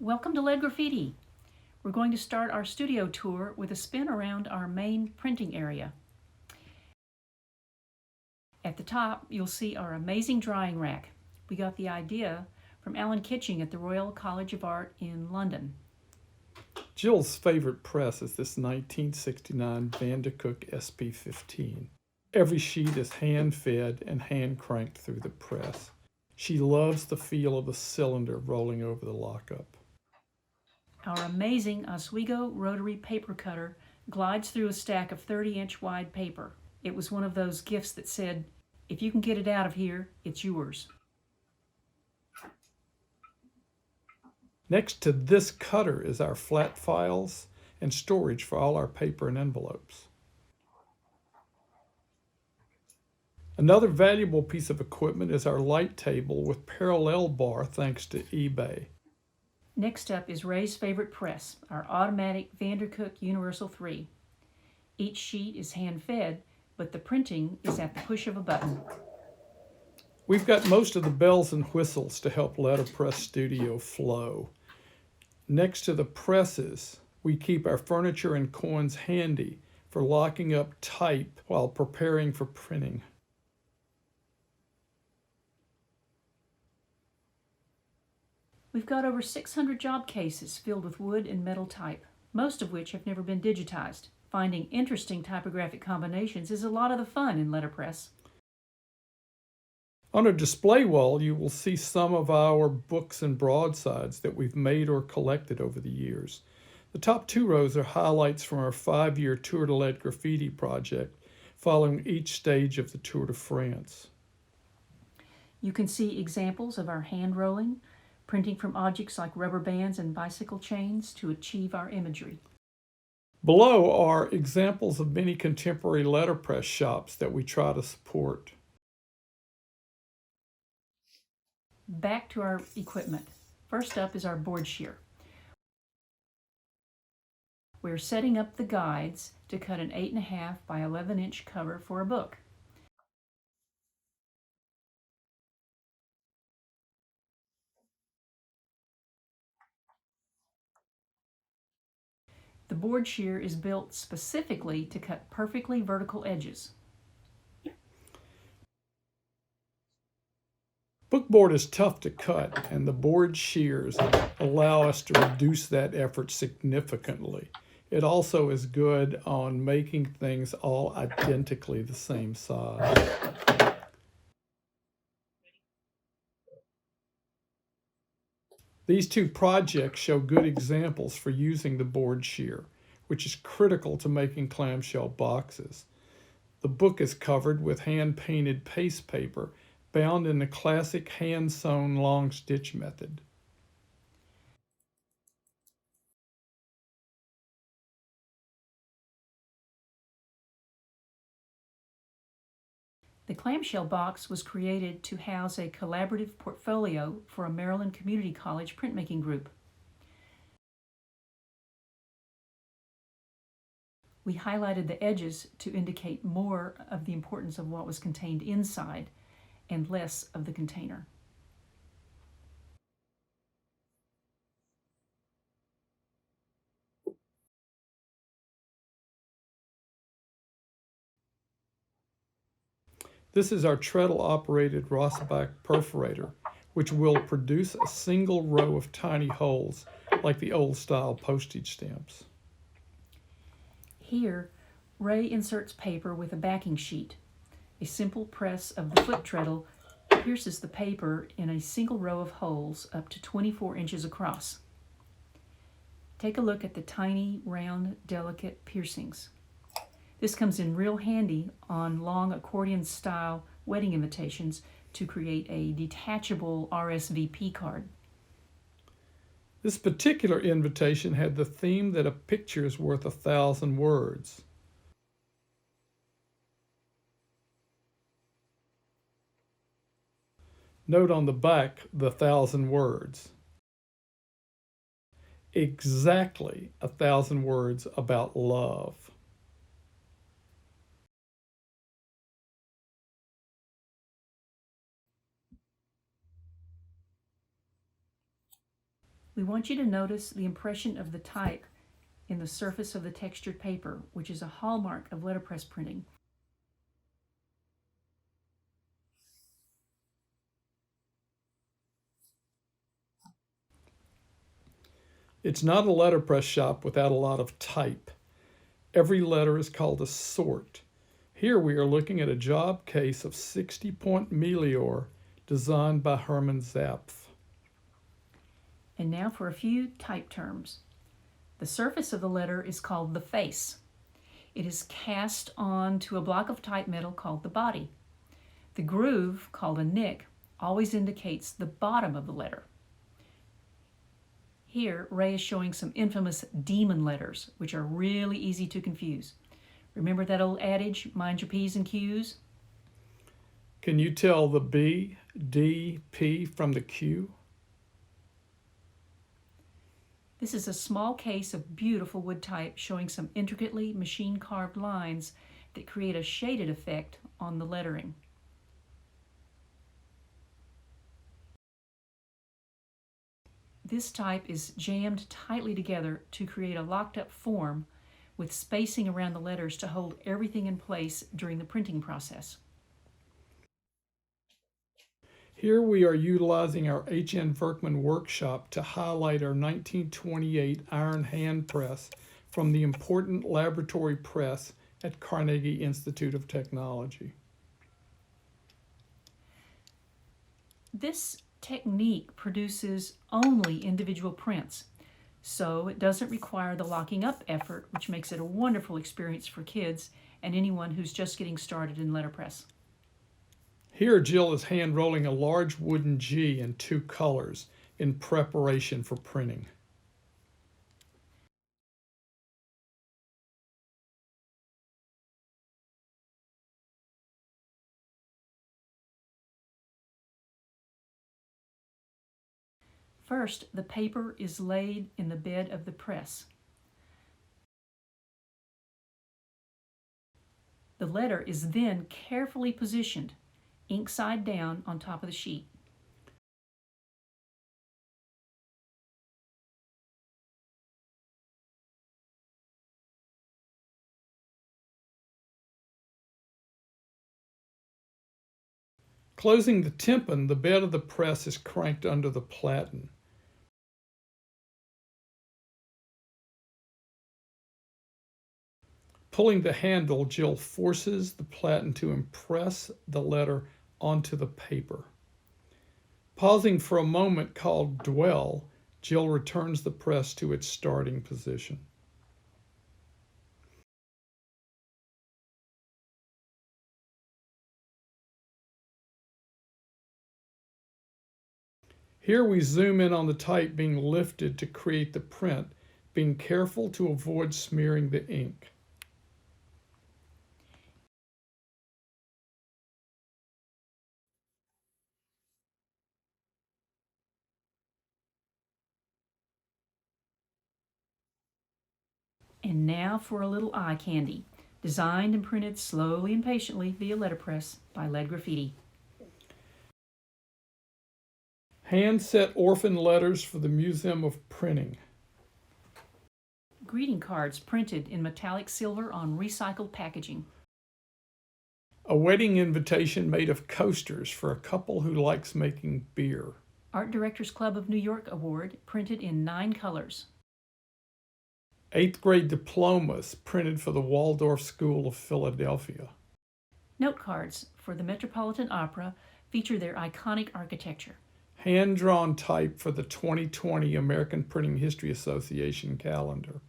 Welcome to Lead Graffiti. We're going to start our studio tour with a spin around our main printing area. At the top, you'll see our amazing drying rack. We got the idea from Alan Kitching at the Royal College of Art in London. Jill's favorite press is this 1969 Vandercook SP15. Every sheet is hand-fed and hand-cranked through the press. She loves the feel of the cylinder rolling over the lockup. Our amazing Oswego rotary paper cutter glides through a stack of 30-inch wide paper. It was one of those gifts that said, if you can get it out of here, it's yours. Next to this cutter is our flat files and storage for all our paper and envelopes. Another valuable piece of equipment is our light table with parallel bar thanks to eBay. Next up is Ray's favorite press, our automatic Vandercook Universal 3. Each sheet is hand-fed, but the printing is at the push of a button. We've got most of the bells and whistles to help Letterpress Studio flow. Next to the presses, we keep our furniture and coins handy for locking up type while preparing for printing. We've got over 600 job cases filled with wood and metal type, most of which have never been digitized. Finding interesting typographic combinations is a lot of the fun in letterpress. On a display wall, you will see some of our books and broadsides that we've made or collected over the years. The top two rows are highlights from our 5-year Tour de Lead Graffiti project, following each stage of the Tour de France. You can see examples of our hand rolling, printing from objects like rubber bands and bicycle chains to achieve our imagery. Below are examples of many contemporary letterpress shops that we try to support. Back to our equipment. First up is our board shear. We're setting up the guides to cut an 8.5 by 11-inch cover for a book. The board shear is built specifically to cut perfectly vertical edges. Bookboard is tough to cut, and the board shears allow us to reduce that effort significantly. It also is good on making things all identically the same size. These two projects show good examples for using the board shear, which is critical to making clamshell boxes. The book is covered with hand-painted paste paper bound in the classic hand-sewn long stitch method. The clamshell box was created to house a collaborative portfolio for a Maryland Community College printmaking group. We highlighted the edges to indicate more of the importance of what was contained inside and less of the container. This is our treadle-operated Rossback perforator, which will produce a single row of tiny holes like the old-style postage stamps. Here, Ray inserts paper with a backing sheet. A simple press of the foot treadle pierces the paper in a single row of holes up to 24 inches across. Take a look at the tiny, round, delicate piercings. This comes in real handy on long accordion-style wedding invitations to create a detachable RSVP card. This particular invitation had the theme that a picture is worth 1,000 words. Note on the back the 1,000 words. Exactly 1,000 words about love. We want you to notice the impression of the type in the surface of the textured paper, which is a hallmark of letterpress printing. It's not a letterpress shop without a lot of type. Every letter is called a sort. Here we are looking at a job case of 60-point Melior designed by Hermann Zapf. And now for a few type terms. The surface of the letter is called the face. It is cast onto a block of type metal called the body. The groove, called a nick, always indicates the bottom of the letter. Here, Ray is showing some infamous demon letters, which are really easy to confuse. Remember that old adage, mind your P's and Q's? Can you tell the B, D, P from the Q? This is a small case of beautiful wood type showing some intricately machine-carved lines that create a shaded effect on the lettering. This type is jammed tightly together to create a locked-up form with spacing around the letters to hold everything in place during the printing process. Here we are utilizing our H.N. Verkman workshop to highlight our 1928 iron hand press from the important laboratory press at Carnegie Institute of Technology. This technique produces only individual prints, so it doesn't require the locking up effort, which makes it a wonderful experience for kids and anyone who's just getting started in letterpress. Here Jill is hand rolling a large wooden G in 2 colors in preparation for printing. First, the paper is laid in the bed of the press. The letter is then carefully positioned, ink side down, on top of the sheet. Closing the tympan, the bed of the press is cranked under the platen. Pulling the handle, Jill forces the platen to impress the letter onto the paper. Pausing for a moment called dwell, Jill returns the press to its starting position. Here we zoom in on the type being lifted to create the print, being careful to avoid smearing the ink. And now for a little eye candy, designed and printed slowly and patiently via letterpress by Graffiti. Hand-set orphan letters for the Museum of Printing. Greeting cards printed in metallic silver on recycled packaging. A wedding invitation made of coasters for a couple who likes making beer. Art Directors Club of New York Award printed in 9 colors. 8th grade diplomas printed for the Waldorf School of Philadelphia. Note cards for the Metropolitan Opera feature their iconic architecture. Hand-drawn type for the 2020 American Printing History Association calendar.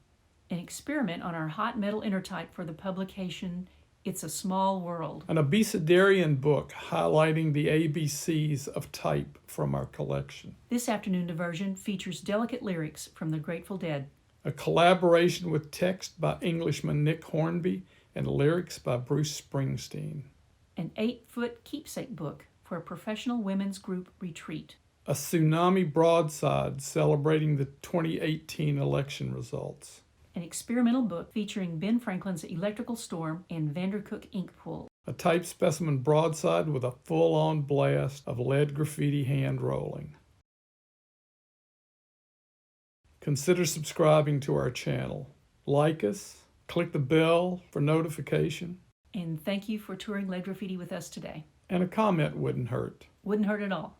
An experiment on our hot metal intertype for the publication It's a Small World. An abecedarian book highlighting the ABCs of type from our collection. This afternoon diversion features delicate lyrics from the Grateful Dead. A collaboration with text by Englishman Nick Hornby and lyrics by Bruce Springsteen. An 8-foot keepsake book for a professional women's group retreat. A tsunami broadside celebrating the 2018 election results. An experimental book featuring Ben Franklin's Electrical Storm and Vandercook ink pool. A type specimen broadside with a full-on blast of lead graffiti hand rolling. Consider subscribing to our channel. Like us, click the bell for notification, And thank you for touring Lead Graffiti with us today. and a comment wouldn't hurt. Wouldn't hurt at all.